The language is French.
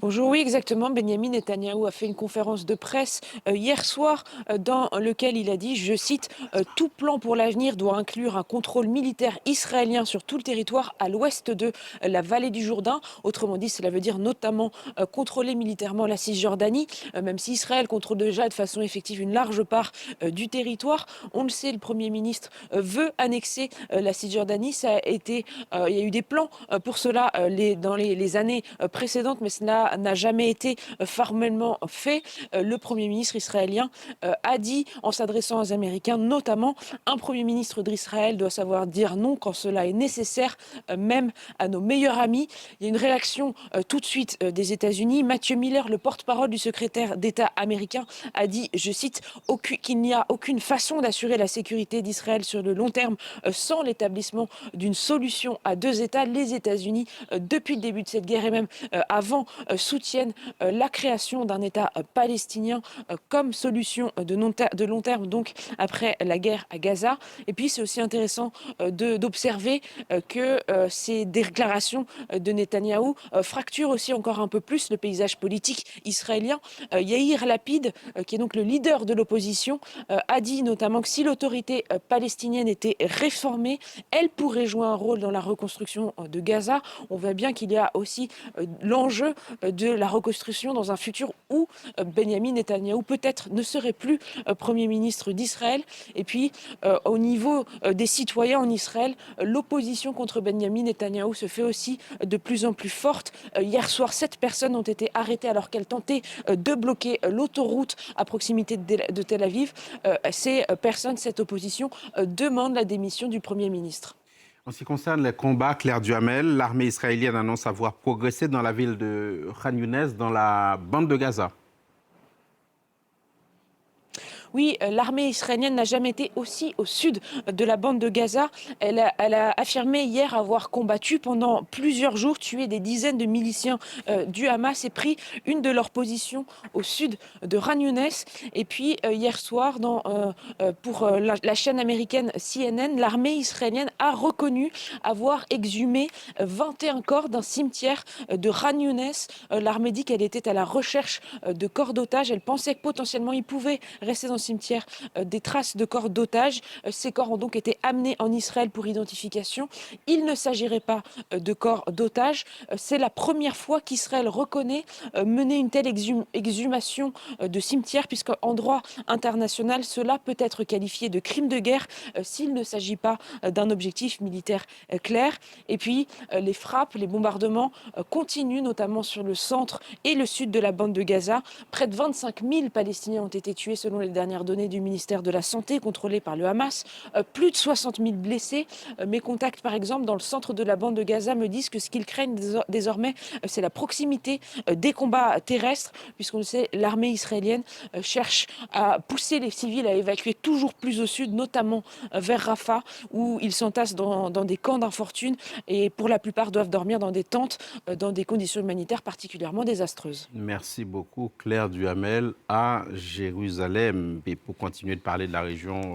Bonjour, oui, exactement. Benyamin Netanyahou a fait une conférence de presse hier soir dans lequel il a dit, je cite, Tout plan pour l'avenir doit inclure un contrôle militaire israélien sur tout le territoire à l'ouest de la vallée du Jourdain. Autrement dit, cela veut dire notamment contrôler militairement la Cisjordanie, même si Israël contrôle déjà de façon effective une large part du territoire. On le sait, le Premier ministre veut annexer la Cisjordanie. Il y a eu des plans pour cela dans les années précédentes, mais cela n'a jamais été formellement fait. Le Premier ministre israélien a dit, en s'adressant aux Américains, notamment, un Premier ministre d'Israël doit savoir dire non quand cela est nécessaire, même à nos meilleurs amis. Il y a une réaction tout de suite des États-Unis. Matthew Miller, le porte-parole du secrétaire d'État américain, a dit, je cite, qu'il n'y a aucune façon d'assurer la sécurité d'Israël sur le long terme sans l'établissement d'une solution à deux États. Les États-Unis, depuis le début de cette guerre et même avant, soutiennent la création d'un État palestinien comme solution de long terme, donc après la guerre à Gaza. Et puis c'est aussi intéressant d'observer que ces déclarations de Netanyahou fracturent aussi encore un peu plus le paysage politique israélien. Yair Lapid, qui est donc le leader de l'opposition, a dit notamment que si l'autorité palestinienne était réformée, elle pourrait jouer un rôle dans la reconstruction de Gaza. On voit bien qu'il y a aussi l'enjeu de la reconstruction dans un futur où Benyamin Netanyahou peut-être ne serait plus Premier ministre d'Israël. Et puis au niveau des citoyens en Israël, l'opposition contre Benyamin Netanyahou se fait aussi de plus en plus forte. Hier soir, 7 personnes ont été arrêtées alors qu'elles tentaient de bloquer l'autoroute à proximité de Tel Aviv. Ces personnes, cette opposition, demandent la démission du Premier ministre. En ce qui concerne les combats, Claire Duhamel, l'armée israélienne annonce avoir progressé dans la ville de Khan Younes, dans la bande de Gaza. Oui, l'armée israélienne n'a jamais été aussi au sud de la bande de Gaza. Elle a affirmé hier avoir combattu pendant plusieurs jours, tué des dizaines de miliciens du Hamas et pris une de leurs positions au sud de Khan Younes. Et puis hier soir, pour la chaîne américaine CNN, l'armée israélienne a reconnu avoir exhumé 21 corps d'un cimetière de Khan Younes. L'armée dit qu'elle était à la recherche de corps d'otages. Elle pensait que potentiellement ils pouvaient rester dans cimetière des traces de corps d'otages. Ces corps ont donc été amenés en Israël pour identification. Il ne s'agirait pas de corps d'otages. C'est la première fois qu'Israël reconnaît mener une telle exhumation de cimetière, puisqu'en droit international, cela peut être qualifié de crime de guerre s'il ne s'agit pas d'un objectif militaire clair. Et puis, les frappes, les bombardements continuent, notamment sur le centre et le sud de la bande de Gaza. Près de 25 000 Palestiniens ont été tués selon les dernières données du ministère de la Santé contrôlé par le Hamas. Plus de 60 000 blessés. Mes contacts, par exemple, dans le centre de la bande de Gaza me disent que ce qu'ils craignent désormais, c'est la proximité des combats terrestres, puisqu'on le sait, l'armée israélienne cherche à pousser les civils à évacuer toujours plus au sud, notamment vers Rafah, où ils s'entassent dans des camps d'infortune et pour la plupart doivent dormir dans des tentes, dans des conditions humanitaires particulièrement désastreuses. Merci beaucoup, Claire Duhamel, à Jérusalem. Et pour continuer de parler de la région